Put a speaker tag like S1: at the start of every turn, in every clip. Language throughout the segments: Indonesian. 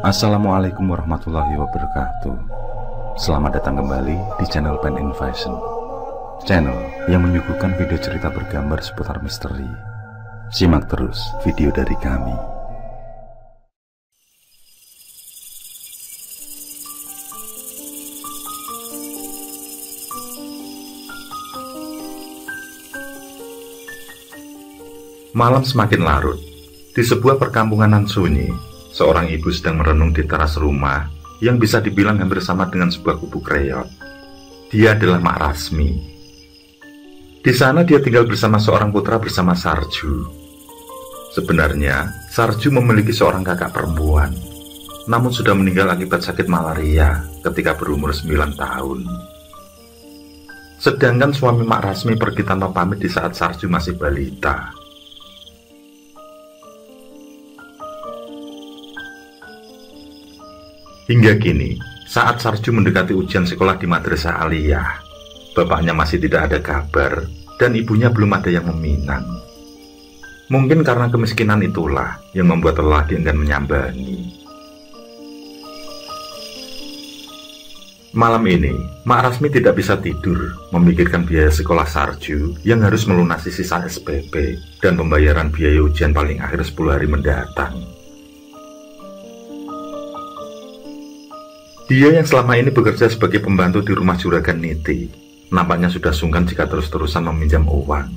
S1: Assalamualaikum warahmatullahi wabarakatuh. Selamat datang kembali di channel Pen Invasion, channel yang menyuguhkan video cerita bergambar seputar misteri. Simak terus video dari kami. Malam semakin larut. Di sebuah perkampungan nan sunyi, seorang ibu sedang merenung di teras rumah yang bisa dibilang hampir sama dengan sebuah gubuk reot. Dia adalah Mak Rasmi. Di sana dia tinggal bersama seorang putra bernama Sarju. Sebenarnya, Sarju memiliki seorang kakak perempuan, namun sudah meninggal akibat sakit malaria ketika berumur 9 tahun. Sedangkan suami Mak Rasmi pergi tanpa pamit di saat Sarju masih balita. Hingga kini, saat Sarju mendekati ujian sekolah di madrasah aliyah, bapaknya masih tidak ada kabar dan ibunya belum ada yang meminang. Mungkin karena kemiskinan itulah yang membuat lelaki enggan menyambangi. Malam ini, Mak Rasmi tidak bisa tidur memikirkan biaya sekolah Sarju yang harus melunasi sisa SPP dan pembayaran biaya ujian paling akhir 10 hari mendatang. Dia yang selama ini bekerja sebagai pembantu di rumah juragan Niti, nampaknya sudah sungkan jika terus-terusan meminjam uang.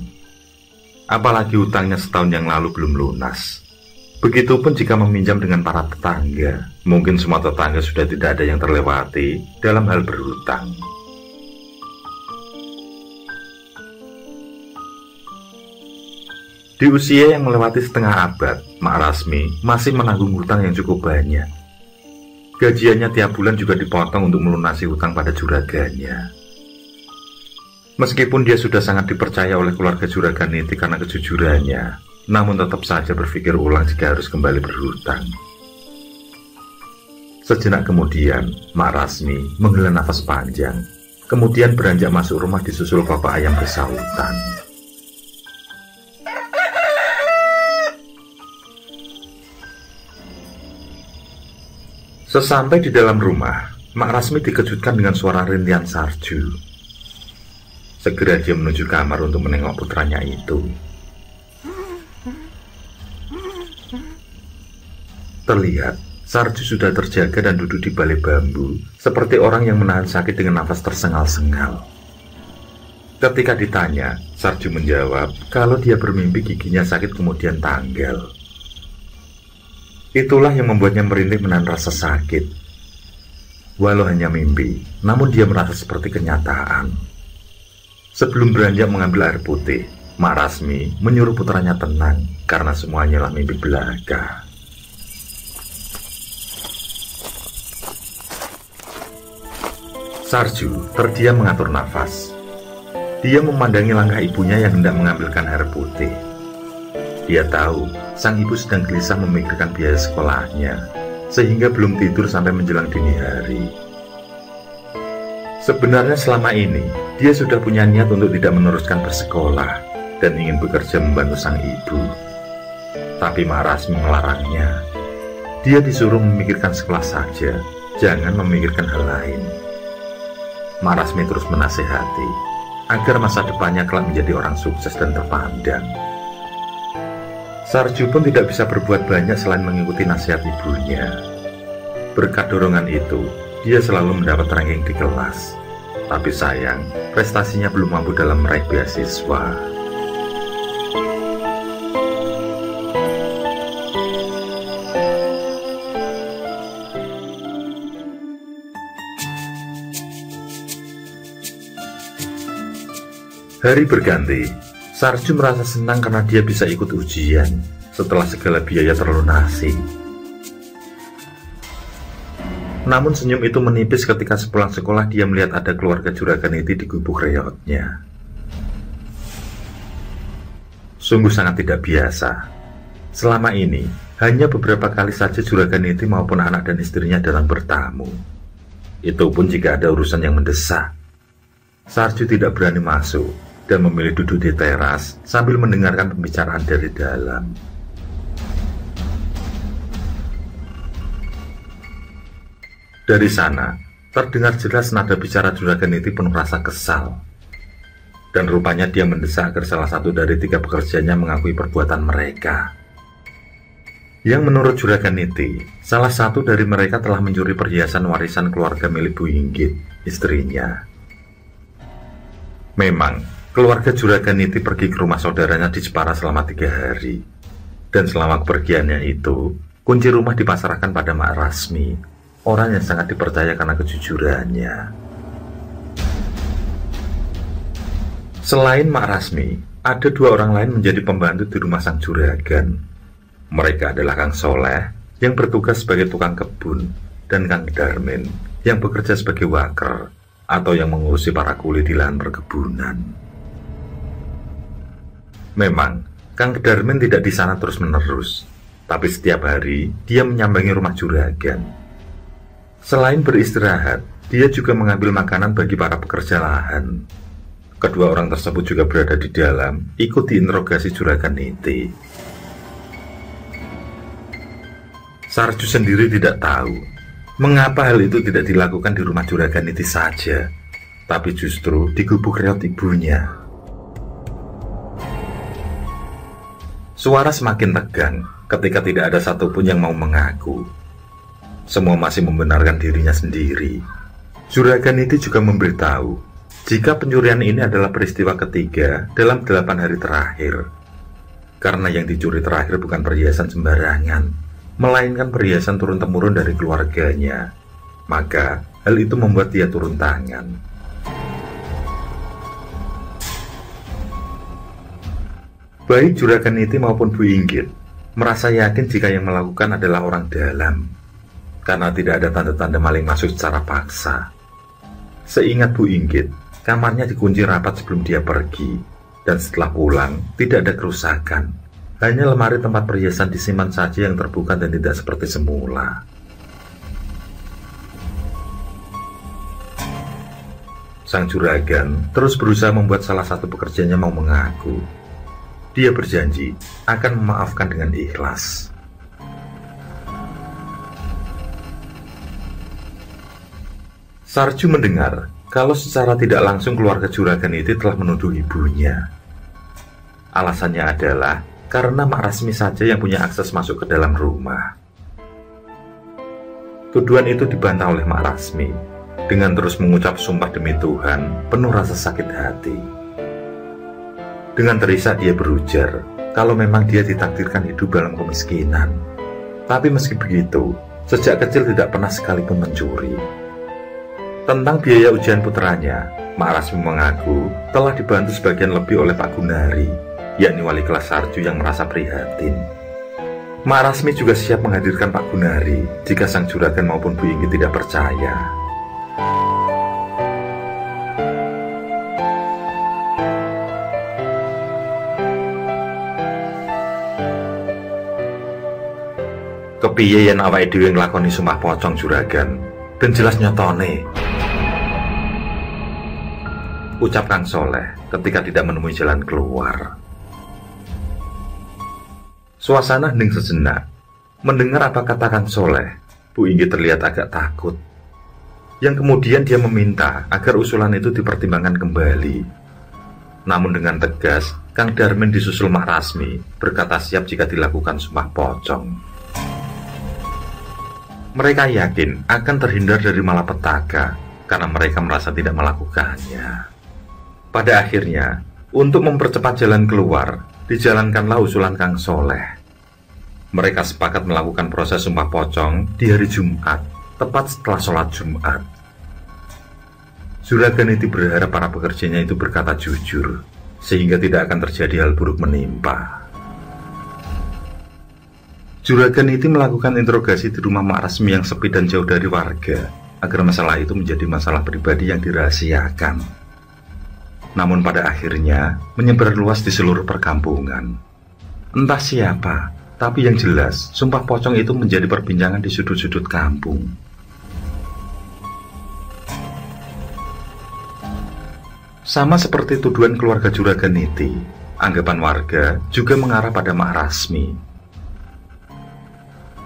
S1: Apalagi utangnya setahun yang lalu belum lunas. Begitupun jika meminjam dengan para tetangga, mungkin semua tetangga sudah tidak ada yang terlewati dalam hal berhutang. Di usia yang melewati setengah abad, Mak Rasmi masih menanggung hutang yang cukup banyak. Gajiannya tiap bulan juga dipotong untuk melunasi hutang pada juragannya. Meskipun dia sudah sangat dipercaya oleh keluarga juragan Niti karena kejujurannya, namun tetap saja berpikir ulang jika harus kembali berhutang. Sejenak kemudian, Mak Rasmi menghela nafas panjang, kemudian beranjak masuk rumah disusul bapak ayam bersahutan. Sesampai di dalam rumah, Mak Rasmi dikejutkan dengan suara rintihan Sarju. Segera dia menuju kamar untuk menengok putranya itu. Terlihat, Sarju sudah terjaga dan duduk di balai bambu, seperti orang yang menahan sakit dengan nafas tersengal-sengal. Ketika ditanya, Sarju menjawab kalau dia bermimpi giginya sakit kemudian tanggal. Itulah yang membuatnya merintih menahan rasa sakit. Walau hanya mimpi, namun dia merasa seperti kenyataan. Sebelum beranjak mengambil air putih, Mak Rasmi menyuruh putranya tenang karena semuanya lah mimpi belaka. Sarju terdiam mengatur nafas. Dia memandangi langkah ibunya yang hendak mengambilkan air putih. Dia tahu sang ibu sedang gelisah memikirkan biaya sekolahnya, sehingga belum tidur sampai menjelang dini hari. Sebenarnya selama ini, dia sudah punya niat untuk tidak meneruskan bersekolah dan ingin bekerja membantu sang ibu. Tapi Mak Rasmi melarangnya. Dia disuruh memikirkan sekolah saja, jangan memikirkan hal lain. Mak Rasmi terus menasihati agar masa depannya kelak menjadi orang sukses dan terpandang. Sarju pun tidak bisa berbuat banyak selain mengikuti nasihat ibunya. Berkat dorongan itu, dia selalu mendapat ranking di kelas. Tapi sayang, prestasinya belum mampu dalam meraih beasiswa. Hari berganti. Sarju merasa senang karena dia bisa ikut ujian setelah segala biaya terlunasi. Namun senyum itu menipis ketika sepulang sekolah dia melihat ada keluarga juragan Niti di gubuk reotnya. Sungguh sangat tidak biasa. Selama ini, hanya beberapa kali saja juragan Niti maupun anak dan istrinya datang bertamu. Itu pun jika ada urusan yang mendesak. Sarju tidak berani masuk dan memilih duduk di teras sambil mendengarkan pembicaraan dari dalam. Dari sana, terdengar jelas nada bicara Juragan Niti penuh rasa kesal. Dan rupanya dia mendesak agar salah satu dari 3 pekerjanya mengakui perbuatan mereka. Yang menurut Juragan Niti, salah satu dari mereka telah mencuri perhiasan warisan keluarga milik Bu Inggit, istrinya. Memang, keluarga Juragan Niti pergi ke rumah saudaranya di Jepara selama 3 hari. Dan selama kepergiannya itu, kunci rumah dipasrahkan pada Mak Rasmi, orang yang sangat dipercaya karena kejujurannya. Selain Mak Rasmi, ada 2 orang lain menjadi pembantu di rumah sang juragan. Mereka adalah Kang Soleh, yang bertugas sebagai tukang kebun, dan Kang Darmin, yang bekerja sebagai waker, atau yang mengurusi para kuli di lahan perkebunan. Memang, Kang Darmin tidak di sana terus-menerus, tapi setiap hari dia menyambangi rumah juragan. Selain beristirahat, dia juga mengambil makanan bagi para pekerja lahan. Kedua orang tersebut juga berada di dalam, ikut diinterogasi Juragan Niti. Sarju sendiri tidak tahu mengapa hal itu tidak dilakukan di rumah Juragan Niti saja, tapi justru di gubuk reot ibunya. Suara semakin tegang ketika tidak ada satupun yang mau mengaku. Semua masih membenarkan dirinya sendiri. Juragan Niti juga memberitahu jika pencurian ini adalah peristiwa ketiga dalam 8 hari terakhir. Karena yang dicuri terakhir bukan perhiasan sembarangan, melainkan perhiasan turun-temurun dari keluarganya. Maka hal itu membuat dia turun tangan. Baik Juragan Niti maupun Bu Inggit merasa yakin jika yang melakukan adalah orang dalam, karena tidak ada tanda-tanda maling masuk secara paksa. Seingat Bu Inggit, kamarnya dikunci rapat sebelum dia pergi, dan setelah pulang tidak ada kerusakan. Hanya lemari tempat perhiasan disimpan saja yang terbuka dan tidak seperti semula. Sang juragan terus berusaha membuat salah satu pekerjanya mau mengaku. Dia berjanji akan memaafkan dengan ikhlas. Sarju mendengar kalau secara tidak langsung keluarga Juragan Niti telah menuduh ibunya. Alasannya adalah karena Mak Rasmi saja yang punya akses masuk ke dalam rumah. Tuduhan itu dibantah oleh Mak Rasmi dengan terus mengucap sumpah demi Tuhan penuh rasa sakit hati. Dengan terisak dia berujar kalau memang dia ditakdirkan hidup dalam kemiskinan. Tapi meski begitu, sejak kecil tidak pernah sekalipun mencuri. Tentang biaya ujian putranya, Mak Rasmi mengaku telah dibantu sebagian lebih oleh Pak Gunari, yakni wali kelas Sarju yang merasa prihatin. Mak Rasmi juga siap menghadirkan Pak Gunari jika sang juragan maupun Bu Inggit tidak percaya. Kepiye yen awake dhewe nglakoni sumpah pocong juragan, ben jelas nyotone, ucap Kang Soleh ketika tidak menemui jalan keluar. Suasana hening sejenak. Mendengar apa kata Kang Soleh, Bu Inggit terlihat agak takut. Yang kemudian dia meminta agar usulan itu dipertimbangkan kembali. Namun dengan tegas, Kang Darmin disusul Mak Rasmi berkata siap jika dilakukan sumpah pocong. Mereka yakin akan terhindar dari malapetaka karena mereka merasa tidak melakukannya. Pada akhirnya, untuk mempercepat jalan keluar, dijalankanlah usulan Kang Soleh. Mereka sepakat melakukan proses sumpah pocong di hari Jumat, tepat setelah sholat Jumat. Juragan Niti berharap para pekerjanya itu berkata jujur, sehingga tidak akan terjadi hal buruk menimpa. Juragan Niti melakukan interogasi di rumah Mak Rasmi yang sepi dan jauh dari warga, agar masalah itu menjadi masalah pribadi yang dirahasiakan. Namun pada akhirnya menyebar luas di seluruh perkampungan. Entah siapa, tapi yang jelas sumpah pocong itu menjadi perbincangan di sudut-sudut kampung. Sama seperti tuduhan keluarga Juragan Niti, anggapan warga juga mengarah pada Mak Rasmi.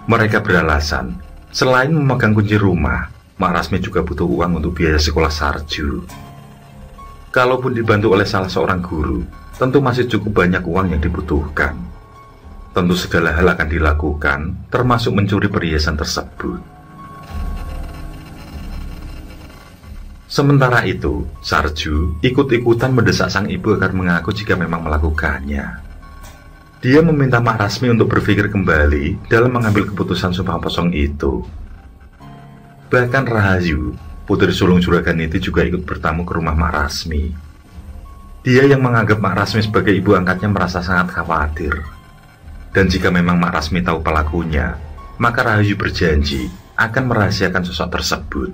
S1: Mereka beralasan, selain memegang kunci rumah, Mak Rasmi juga butuh uang untuk biaya sekolah Sarju. Kalaupun dibantu oleh salah seorang guru, tentu masih cukup banyak uang yang dibutuhkan. Tentu segala hal akan dilakukan, termasuk mencuri perhiasan tersebut. Sementara itu, Sarju ikut-ikutan mendesak sang ibu agar mengaku jika memang melakukannya. Dia meminta Mak Rasmi untuk berpikir kembali dalam mengambil keputusan Sumpah Pocong itu. Bahkan Rahayu, putri sulung Juragan Niti, juga ikut bertamu ke rumah Mak Rasmi. Dia yang menganggap Mak Rasmi sebagai ibu angkatnya merasa sangat khawatir. Dan jika memang Mak Rasmi tahu pelakunya, maka Rahayu berjanji akan merahasiakan sosok tersebut.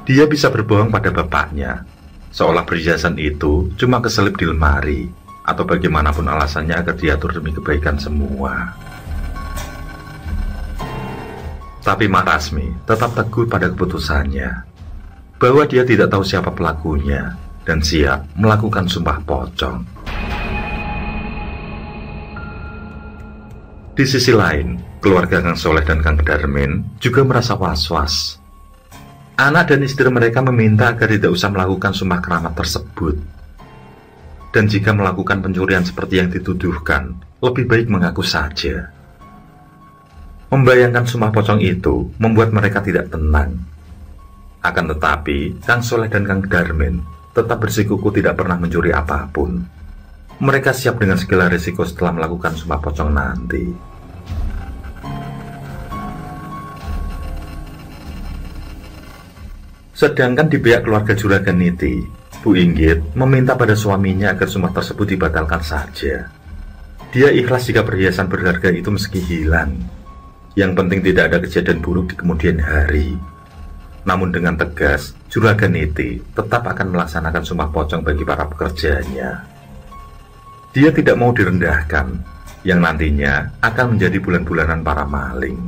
S1: Dia bisa berbohong pada bapaknya, seolah perhiasan itu cuma keselip di lemari, atau bagaimanapun alasannya agar diatur demi kebaikan semua. Tapi Mak Rasmi tetap teguh pada keputusannya, bahwa dia tidak tahu siapa pelakunya, dan siap melakukan sumpah pocong. Di sisi lain, keluarga Kang Soleh dan Kang Darmin juga merasa was-was. Anak dan istri mereka meminta agar tidak usah melakukan sumpah keramat tersebut. Dan jika melakukan pencurian seperti yang dituduhkan, lebih baik mengaku saja. Membayangkan sumpah pocong itu membuat mereka tidak tenang. Akan tetapi, Kang Soleh dan Kang Darmin tetap bersikukuh tidak pernah mencuri apapun. Mereka siap dengan segala risiko setelah melakukan sumpah pocong nanti. Sedangkan di pihak keluarga Juragan Niti, Bu Inggit meminta pada suaminya agar sumpah tersebut dibatalkan saja. Dia ikhlas jika perhiasan berharga itu meski hilang. Yang penting tidak ada kejadian buruk di kemudian hari. Namun dengan tegas, Juragan Niti tetap akan melaksanakan sumpah pocong bagi para pekerjanya. Dia tidak mau direndahkan, yang nantinya akan menjadi bulan-bulanan para maling.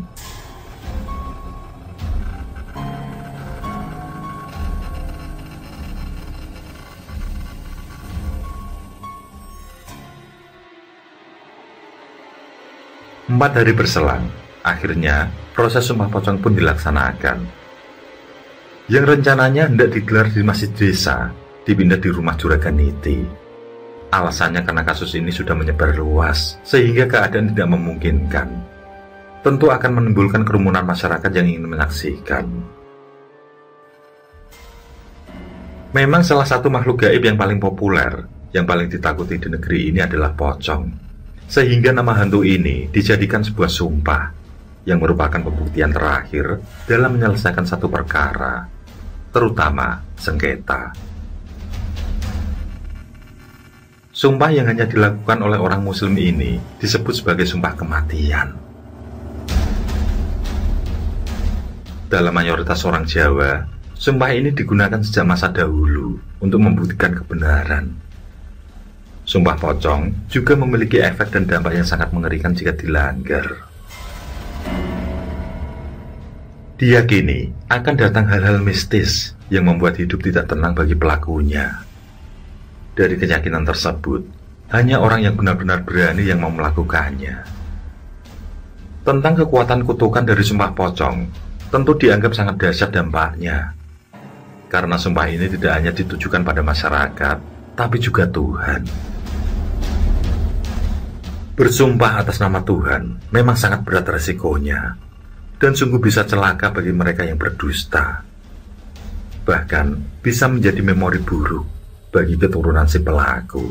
S1: Empat hari berselang, akhirnya proses sumpah pocong pun dilaksanakan. Yang rencananya hendak digelar di masjid desa, dipindah di rumah Juragan Niti. Alasannya karena kasus ini sudah menyebar luas, sehingga keadaan tidak memungkinkan. Tentu akan menimbulkan kerumunan masyarakat yang ingin menyaksikan. Memang salah satu makhluk gaib yang paling populer, yang paling ditakuti di negeri ini adalah pocong. Sehingga nama hantu ini dijadikan sebuah sumpah yang merupakan pembuktian terakhir dalam menyelesaikan satu perkara, terutama sengketa. Sumpah yang hanya dilakukan oleh orang Muslim ini disebut sebagai sumpah kematian. Dalam mayoritas orang Jawa, sumpah ini digunakan sejak masa dahulu untuk membuktikan kebenaran. Sumpah pocong juga memiliki efek dan dampak yang sangat mengerikan jika dilanggar. Diyakini akan datang hal-hal mistis yang membuat hidup tidak tenang bagi pelakunya. Dari keyakinan tersebut, hanya orang yang benar-benar berani yang mau melakukannya. Tentang kekuatan kutukan dari sumpah pocong, tentu dianggap sangat dahsyat dampaknya. Karena sumpah ini tidak hanya ditujukan pada masyarakat, tapi juga Tuhan. Bersumpah atas nama Tuhan memang sangat berat resikonya, dan sungguh bisa celaka bagi mereka yang berdusta. Bahkan bisa menjadi memori buruk bagi keturunan si pelaku.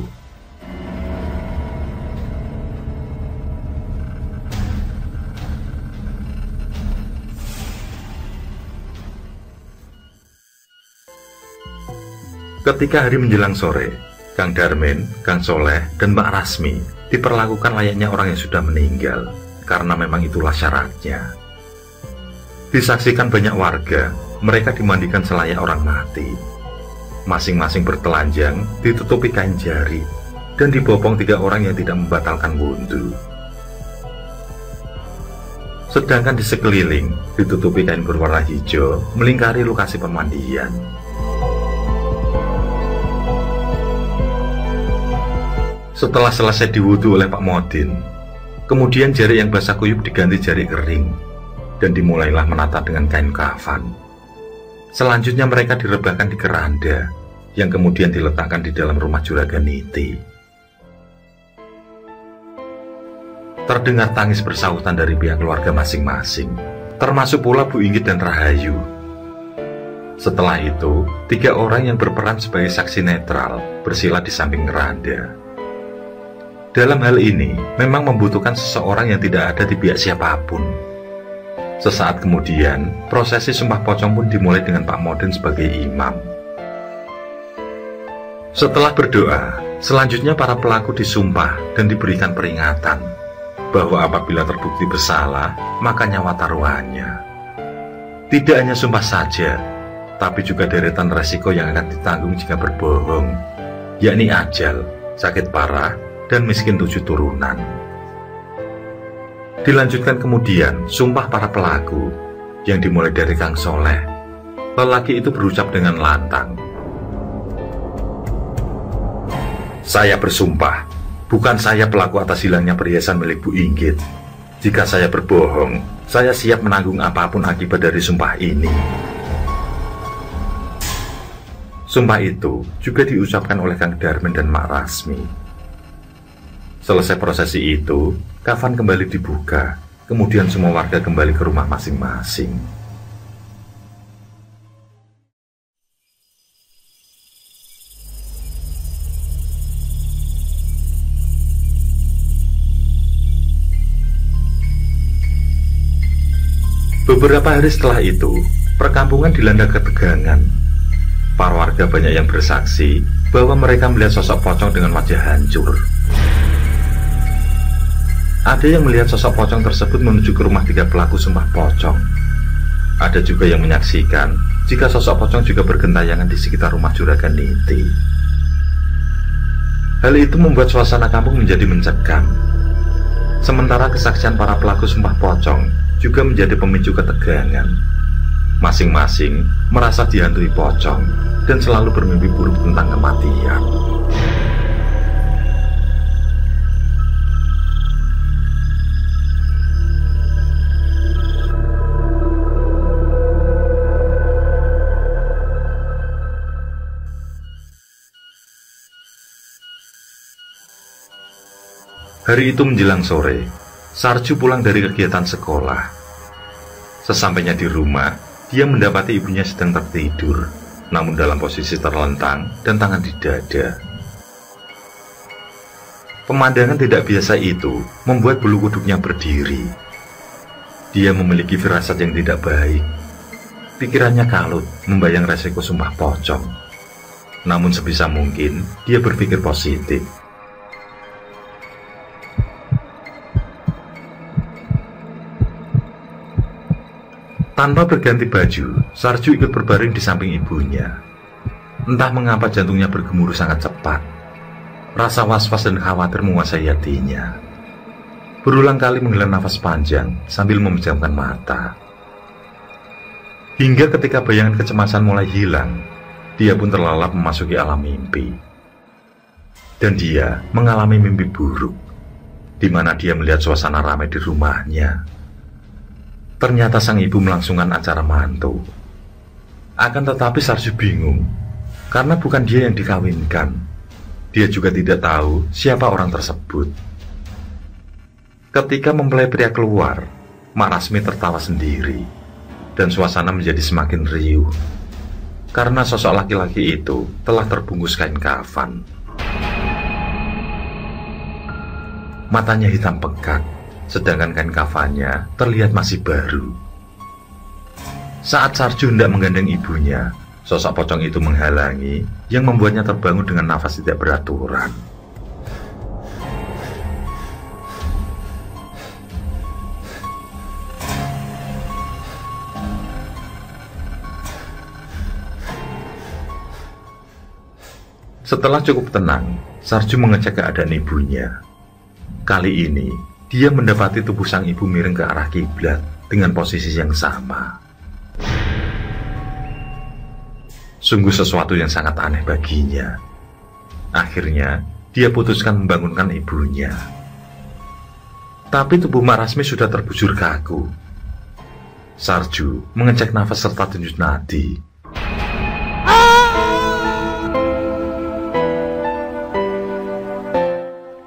S1: Ketika hari menjelang sore, Kang Darmin, Kang Soleh, dan Mbak Rasmi diperlakukan layaknya orang yang sudah meninggal, karena memang itulah syaratnya. Disaksikan banyak warga, mereka dimandikan selayak orang mati. Masing-masing bertelanjang, ditutupi kain jari, dan dibopong 3 orang yang tidak membatalkan wudhu. Sedangkan di sekeliling, ditutupi kain berwarna hijau, melingkari lokasi permandian. Setelah selesai diwudu oleh Pak Modin, kemudian jari yang basah kuyup diganti jari kering, dan dimulailah menata dengan kain kafan. Selanjutnya mereka direbahkan di keranda, yang kemudian diletakkan di dalam rumah Juragan Niti. Terdengar tangis bersahutan dari pihak keluarga masing-masing, termasuk pula Bu Inggit dan Rahayu. Setelah itu, 3 orang yang berperan sebagai saksi netral bersila di samping keranda. Dalam hal ini, memang membutuhkan seseorang yang tidak ada di pihak siapapun. Sesaat kemudian, prosesi sumpah pocong pun dimulai dengan Pak Moden sebagai imam. Setelah berdoa, selanjutnya para pelaku disumpah dan diberikan peringatan bahwa apabila terbukti bersalah, maka nyawa taruhannya. Tidak hanya sumpah saja, tapi juga deretan resiko yang akan ditanggung jika berbohong, yakni ajal, sakit parah, dan miskin 7 turunan. Dilanjutkan kemudian sumpah para pelaku, yang dimulai dari Kang Soleh. Lelaki itu berucap dengan lantang, "Saya bersumpah, bukan saya pelaku atas hilangnya perhiasan milik Bu Inggit. Jika saya berbohong, saya siap menanggung apapun akibat dari sumpah ini." Sumpah itu juga diucapkan oleh Kang Darmin dan Mak Rasmi. Selesai prosesi itu, kafan kembali dibuka, kemudian semua warga kembali ke rumah masing-masing. Beberapa hari setelah itu, perkampungan dilanda ketegangan. Para warga banyak yang bersaksi bahwa mereka melihat sosok pocong dengan wajah hancur. Ada yang melihat sosok pocong tersebut menuju ke rumah 3 pelaku sumpah pocong. Ada juga yang menyaksikan jika sosok pocong juga bergentayangan di sekitar rumah Juragan Niti. Hal itu membuat suasana kampung menjadi mencekam. Sementara kesaksian para pelaku sumpah pocong juga menjadi pemicu ketegangan. Masing-masing merasa dihantui pocong dan selalu bermimpi buruk tentang kematian. Hari itu menjelang sore, Sarju pulang dari kegiatan sekolah. Sesampainya di rumah, dia mendapati ibunya sedang tertidur, namun dalam posisi terlentang dan tangan di dada. Pemandangan tidak biasa itu membuat bulu kuduknya berdiri. Dia memiliki firasat yang tidak baik. Pikirannya kalut, membayang resiko sumpah pocong. Namun sebisa mungkin, dia berpikir positif. Tanpa berganti baju, Sarju ikut berbaring di samping ibunya. Entah mengapa jantungnya bergemuruh sangat cepat. Rasa was-was dan khawatir menguasai hatinya. Berulang kali menghela nafas panjang sambil memejamkan mata. Hingga ketika bayangan kecemasan mulai hilang, dia pun terlelap memasuki alam mimpi. Dan dia mengalami mimpi buruk, di mana dia melihat suasana ramai di rumahnya. Ternyata sang ibu melangsungkan acara mantu. Akan tetapi Sarju bingung, karena bukan dia yang dikawinkan. Dia juga tidak tahu siapa orang tersebut. Ketika mempelai pria keluar, Mak Rasmi tertawa sendiri, dan suasana menjadi semakin riuh, karena sosok laki-laki itu telah terbungkus kain kafan. Matanya hitam pekat, sedangkan kain kafannya terlihat masih baru. Saat Sarju hendak menggandeng ibunya, sosok pocong itu menghalangi, yang membuatnya terbangun dengan nafas tidak beraturan. Setelah cukup tenang, Sarju mengecek keadaan ibunya. Kali ini, dia mendapati tubuh sang ibu miring ke arah kiblat dengan posisi yang sama. Sungguh sesuatu yang sangat aneh baginya. Akhirnya, dia putuskan membangunkan ibunya. Tapi tubuh Mak Rasmi sudah terbujur kaku. Sarju mengecek nafas serta denyut nadi,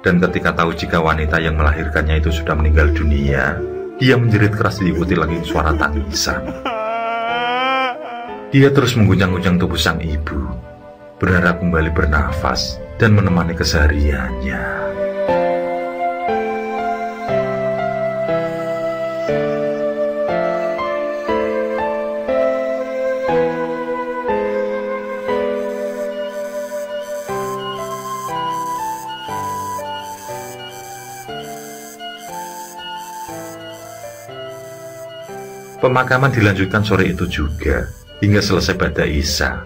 S1: Dan ketika tahu jika wanita yang melahirkannya itu sudah meninggal dunia, dia menjerit keras diikuti lagi suara tangisan. Dia terus mengguncang-guncang tubuh sang ibu, berharap kembali bernafas dan menemani kesehariannya. Pemakaman dilanjutkan sore itu juga, hingga selesai pada Isya.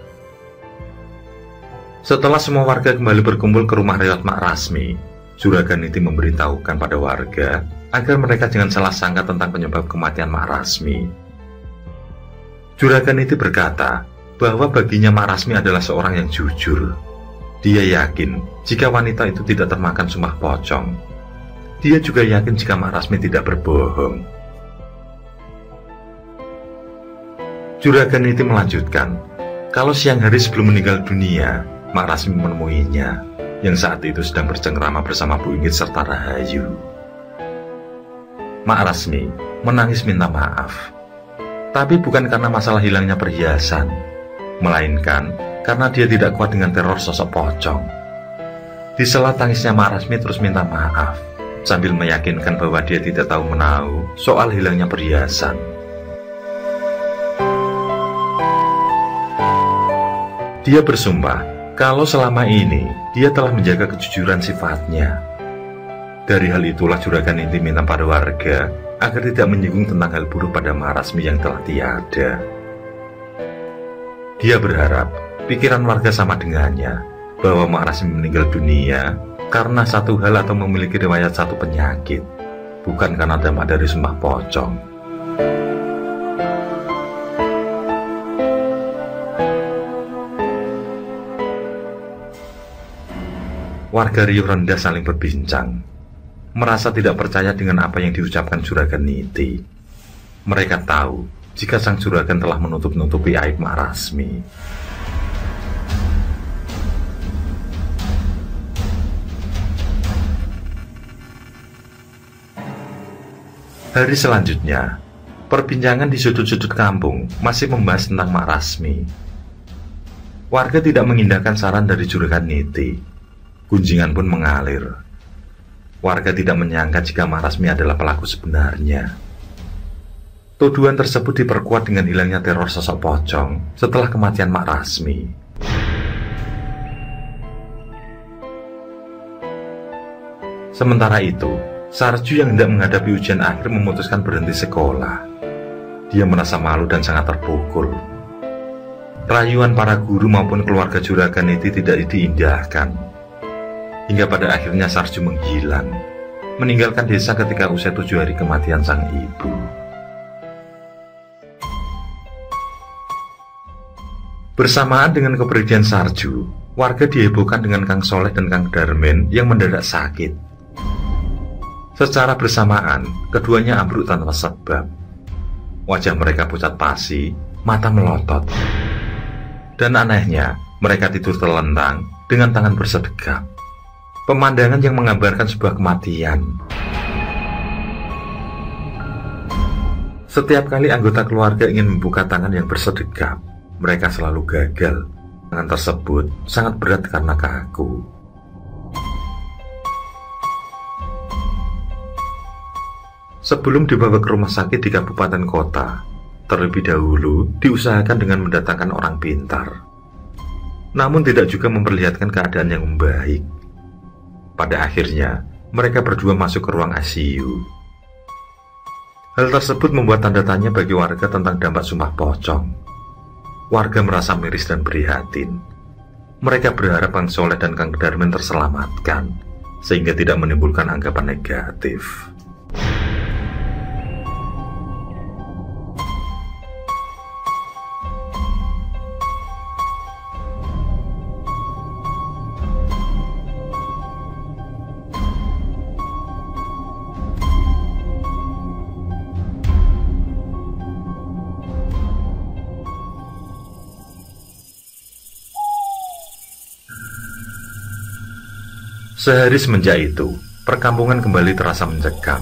S1: Setelah semua warga kembali berkumpul ke rumah reot Mak Rasmi, Juraganiti memberitahukan pada warga agar mereka jangan salah sangka tentang penyebab kematian Mak Rasmi. Juraganiti berkata bahwa baginya Mak Rasmi adalah seorang yang jujur. Dia yakin jika wanita itu tidak termakan sumpah pocong. Dia juga yakin jika Mak Rasmi tidak berbohong. Juraganiti melanjutkan, kalau siang hari sebelum meninggal dunia, Mak Rasmi menemuinya, yang saat itu sedang bercengkrama bersama Bu Inggit serta Rahayu. Mak Rasmi menangis minta maaf, tapi bukan karena masalah hilangnya perhiasan, melainkan karena dia tidak kuat dengan teror sosok pocong. Di sela tangisnya, Mak Rasmi terus minta maaf, sambil meyakinkan bahwa dia tidak tahu menahu soal hilangnya perhiasan. Dia bersumpah kalau selama ini dia telah menjaga kejujuran sifatnya. Dari hal itulah Juraganiti minta pada warga agar tidak menyinggung tentang hal buruk pada Mak Rasmi yang telah tiada. Dia berharap pikiran warga sama dengannya, bahwa Mak Rasmi meninggal dunia karena satu hal atau memiliki riwayat satu penyakit, bukan karena dampak dari sumpah pocong. Warga riuh rendah saling berbincang, merasa tidak percaya dengan apa yang diucapkan Juraganiti. Mereka tahu jika sang juragan telah menutup-nutupi aib Mak Rasmi. Hari selanjutnya, perbincangan di sudut-sudut kampung masih membahas tentang Mak Rasmi. Warga tidak mengindahkan saran dari Juraganiti. Gunjingan pun mengalir. Warga tidak menyangka jika Mak Rasmi adalah pelaku sebenarnya. Tuduhan tersebut diperkuat dengan hilangnya teror sosok pocong setelah kematian Mak Rasmi. Sementara itu, Sarju yang hendak menghadapi ujian akhir memutuskan berhenti sekolah. Dia merasa malu dan sangat terpukul. Rayuan para guru maupun keluarga Juraganiti tidak diindahkan. Hingga pada akhirnya Sarju menghilang, meninggalkan desa ketika usia 7 hari kematian sang ibu. Bersamaan dengan kepergian Sarju, warga dihebohkan dengan Kang Soleh dan Kang Darmen yang mendadak sakit. Secara bersamaan, keduanya ambruk tanpa sebab. Wajah mereka pucat pasi, mata melotot. Dan anehnya, mereka tidur terlentang dengan tangan bersedekap. Pemandangan yang menggambarkan sebuah kematian. Setiap kali anggota keluarga ingin membuka tangan yang bersedekap, mereka selalu gagal. Tangan tersebut sangat berat karena kaku. Sebelum dibawa ke rumah sakit di kabupaten kota, terlebih dahulu diusahakan dengan mendatangkan orang pintar. Namun tidak juga memperlihatkan keadaan yang membaik. Pada akhirnya, mereka berdua masuk ke ruang ICU. Hal tersebut membuat tanda tanya bagi warga tentang dampak sumpah pocong. Warga merasa miris dan prihatin. Mereka berharap Kang Soleh dan Kang Darmen terselamatkan, sehingga tidak menimbulkan anggapan negatif. Sehari semenjak itu, perkampungan kembali terasa mencekam.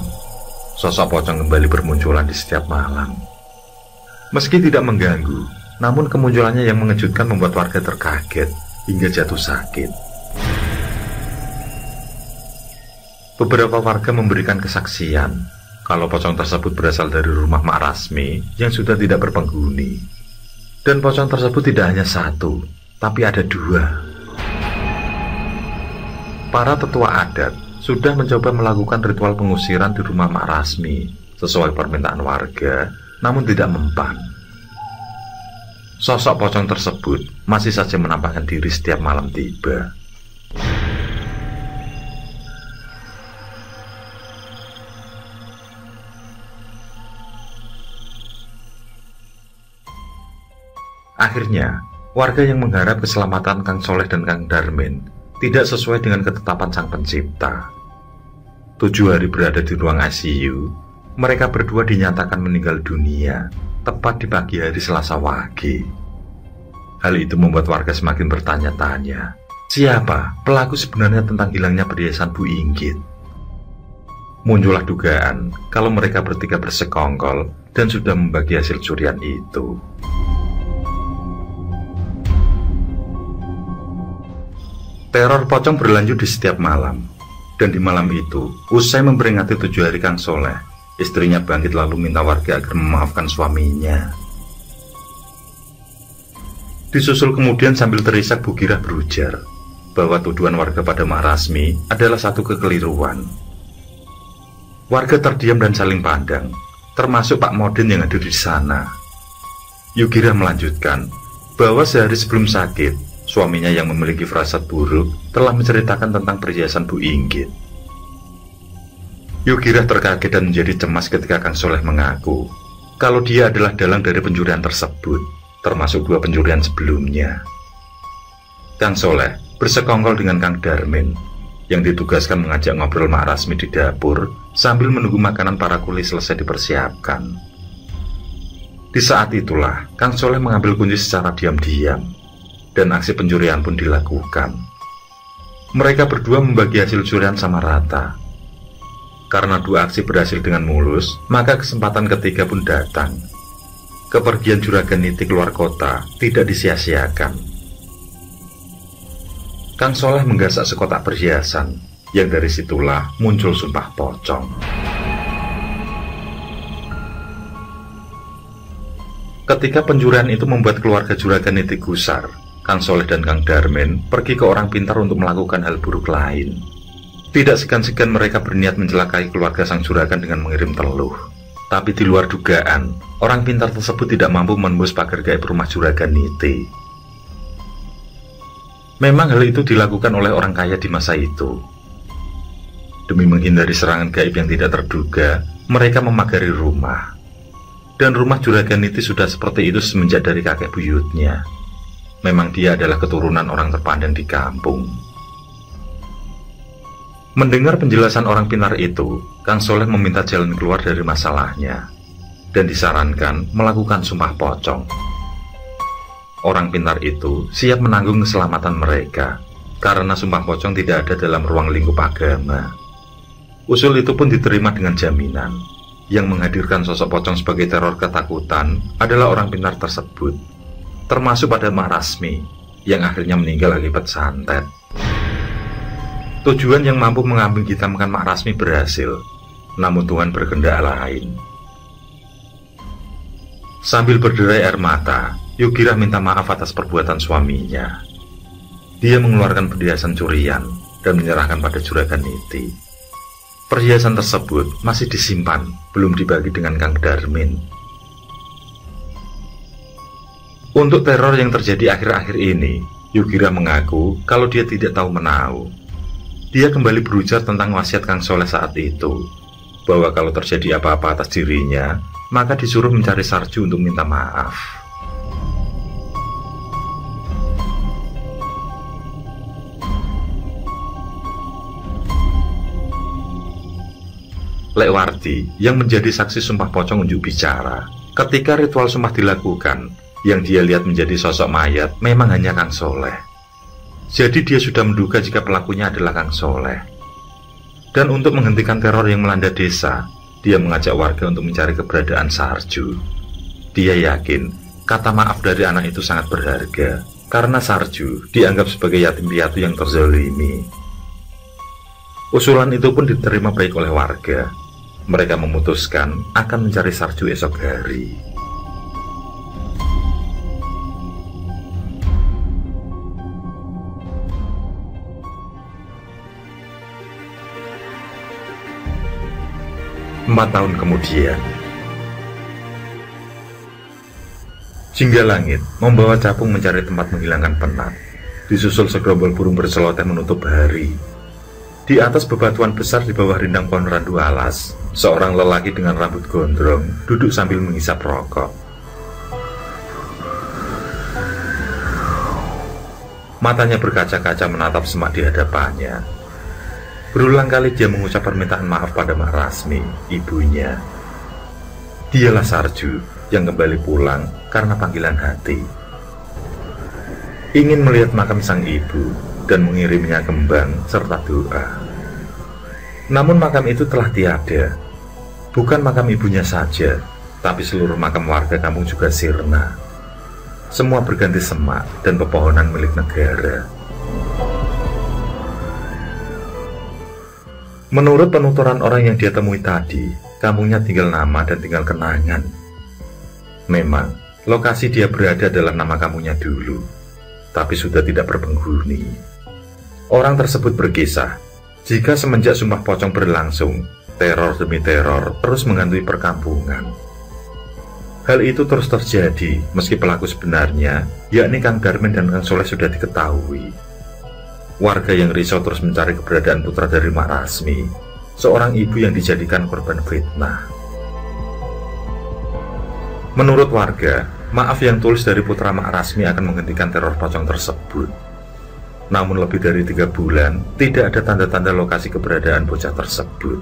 S1: Sosok pocong kembali bermunculan di setiap malam. Meski tidak mengganggu, namun kemunculannya yang mengejutkan membuat warga terkaget hingga jatuh sakit. Beberapa warga memberikan kesaksian kalau pocong tersebut berasal dari rumah Mak Rasmi yang sudah tidak berpenghuni. Dan pocong tersebut tidak hanya satu, tapi ada dua. Para tetua adat sudah mencoba melakukan ritual pengusiran di rumah Mak Rasmi sesuai permintaan warga, namun tidak mempan. Sosok pocong tersebut masih saja menampakkan diri setiap malam tiba. Akhirnya, warga yang mengharap keselamatan Kang Soleh dan Kang Darmin tidak sesuai dengan ketetapan Sang Pencipta. 7 hari berada di ruang ICU, mereka berdua dinyatakan meninggal dunia tepat di pagi hari Selasa Wage. Hal itu membuat warga semakin bertanya-tanya, siapa pelaku sebenarnya tentang hilangnya perhiasan Bu Inggit? Muncullah dugaan kalau mereka bertiga bersekongkol dan sudah membagi hasil curian itu. Teror pocong berlanjut di setiap malam. Dan di malam itu, usai memperingati 7 hari Kang Soleh, istrinya bangkit lalu minta warga agar memaafkan suaminya. Disusul kemudian sambil terisak Bu Girah berujar bahwa tuduhan warga pada Mak Rasmi adalah satu kekeliruan. Warga terdiam dan saling pandang, termasuk Pak Modin yang hadir di sana. Yugirah melanjutkan bahwa sehari sebelum sakit, suaminya yang memiliki firasat buruk telah menceritakan tentang perhiasan Bu Inggit. Yugirah terkaget dan menjadi cemas ketika Kang Soleh mengaku kalau dia adalah dalang dari pencurian tersebut, termasuk 2 pencurian sebelumnya. Kang Soleh bersekongkol dengan Kang Darmin yang ditugaskan mengajak ngobrol Mak Rasmi di dapur sambil menunggu makanan para kuli selesai dipersiapkan. Di saat itulah Kang Soleh mengambil kunci secara diam-diam dan aksi pencurian pun dilakukan. Mereka berdua membagi hasil curian sama rata. Karena 2 aksi berhasil dengan mulus, maka kesempatan ketiga pun datang. Kepergian Juragan Niti keluar kota tidak disia-siakan. Kang Soleh menggasak sekotak perhiasan, yang dari situlah muncul sumpah pocong. Ketika pencurian itu membuat keluarga Juragan Niti gusar, Kang Soleh dan Kang Darmin pergi ke orang pintar untuk melakukan hal buruk lain. Tidak segan-segan mereka berniat mencelakai keluarga sang juragan dengan mengirim teluh. Tapi di luar dugaan, orang pintar tersebut tidak mampu menembus pagar gaib rumah Juragan Niti. Memang hal itu dilakukan oleh orang kaya di masa itu. Demi menghindari serangan gaib yang tidak terduga, mereka memagari rumah. Dan rumah Juragan Niti sudah seperti itu semenjak dari kakek buyutnya. Memang dia adalah keturunan orang terpandang di kampung. Mendengar penjelasan orang pintar itu, Kang Soleh meminta jalan keluar dari masalahnya dan disarankan melakukan sumpah pocong. Orang pintar itu siap menanggung keselamatan mereka karena sumpah pocong tidak ada dalam ruang lingkup agama. Usul itu pun diterima dengan jaminan. Yang menghadirkan sosok pocong sebagai teror ketakutan adalah orang pintar tersebut, termasuk pada Mak Rasmi yang akhirnya meninggal akibat santet. Tujuan yang mampu mengambing hitamkan Mak Rasmi berhasil, namun Tuhan berkehendak lain. Sambil berderai air mata, Yugirah minta maaf atas perbuatan suaminya. Dia mengeluarkan perhiasan curian dan menyerahkan pada Juragan Niti. Perhiasan tersebut masih disimpan, belum dibagi dengan Kang Darmin. Untuk teror yang terjadi akhir-akhir ini, Yugirah mengaku kalau dia tidak tahu menahu. Dia kembali berujar tentang wasiat Kang Soleh saat itu, bahwa kalau terjadi apa-apa atas dirinya, maka disuruh mencari Sarju untuk minta maaf. Lekwarti yang menjadi saksi sumpah pocong unjuk bicara. Ketika ritual sumpah dilakukan, yang dia lihat menjadi sosok mayat memang hanya Kang Soleh. Jadi dia sudah menduga jika pelakunya adalah Kang Soleh. Dan untuk menghentikan teror yang melanda desa, dia mengajak warga untuk mencari keberadaan Sarju. Dia yakin kata maaf dari anak itu sangat berharga, karena Sarju dianggap sebagai yatim piatu yang terzalimi. Usulan itu pun diterima baik oleh warga. Mereka memutuskan akan mencari Sarju esok hari. Empat tahun kemudian, Jingalangit membawa capung mencari tempat menghilangkan penat. Disusul segerombol burung berceloteh menutup hari. Di atas bebatuan besar di bawah rindang pohon randu alas, seorang lelaki dengan rambut gondrong duduk sambil menghisap rokok. Matanya berkaca-kaca menatap semak di hadapannya. Berulang kali dia mengucap permintaan maaf pada Mak Rasmi, ibunya. Dialah Sarju yang kembali pulang karena panggilan hati. Ingin melihat makam sang ibu dan mengirimnya kembang serta doa. Namun makam itu telah tiada. Bukan makam ibunya saja, tapi seluruh makam warga kampung juga sirna. Semua berganti semak dan pepohonan milik negara. Menurut penuturan orang yang dia temui tadi, kampungnya tinggal nama dan tinggal kenangan. Memang, lokasi dia berada adalah nama kampungnya dulu, tapi sudah tidak berpenghuni. Orang tersebut berkisah, jika semenjak Sumpah Pocong berlangsung, teror demi teror terus menghantui perkampungan. Hal itu terus terjadi meski pelaku sebenarnya, yakni Kang Darmin dan Kang Soleh sudah diketahui. Warga yang risau terus mencari keberadaan putra dari Mak Rasmi, seorang ibu yang dijadikan korban fitnah. Menurut warga, maaf yang tulus dari putra Mak Rasmi akan menghentikan teror pocong tersebut. Namun lebih dari 3 bulan, tidak ada tanda-tanda lokasi keberadaan bocah tersebut.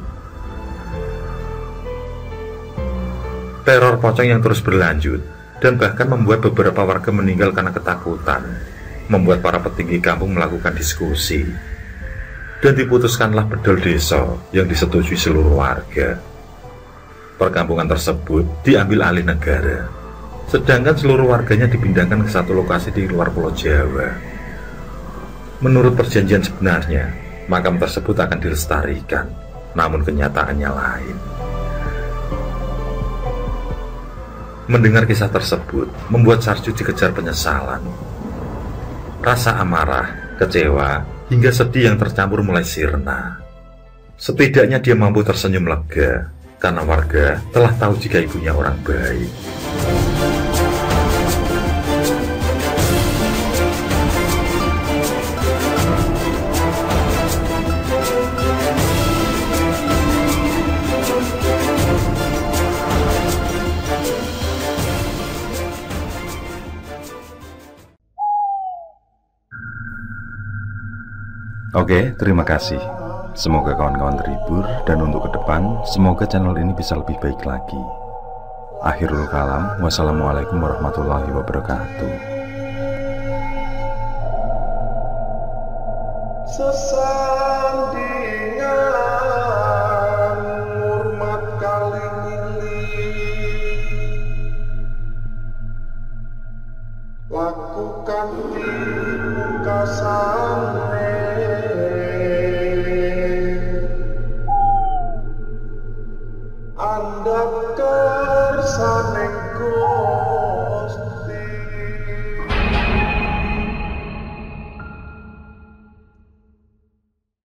S1: Teror pocong yang terus berlanjut, dan bahkan membuat beberapa warga meninggal karena ketakutan, membuat para petinggi kampung melakukan diskusi. Dan diputuskanlah bedol desa yang disetujui seluruh warga. Perkampungan tersebut diambil alih negara, sedangkan seluruh warganya dipindahkan ke satu lokasi di luar Pulau Jawa. Menurut perjanjian sebenarnya, makam tersebut akan dilestarikan, namun kenyataannya lain. Mendengar kisah tersebut membuat Sarju dikejar penyesalan. Rasa amarah, kecewa, hingga sedih yang tercampur mulai sirna. Setidaknya dia mampu tersenyum lega, karena warga telah tahu jika ibunya orang baik. Oke, terima kasih. Semoga kawan-kawan terhibur, dan untuk ke depan, semoga channel ini bisa lebih baik lagi. Akhirul kalam, wassalamualaikum warahmatullahi wabarakatuh.
S2: Sesandingan hormat kali lakukan di muka sana.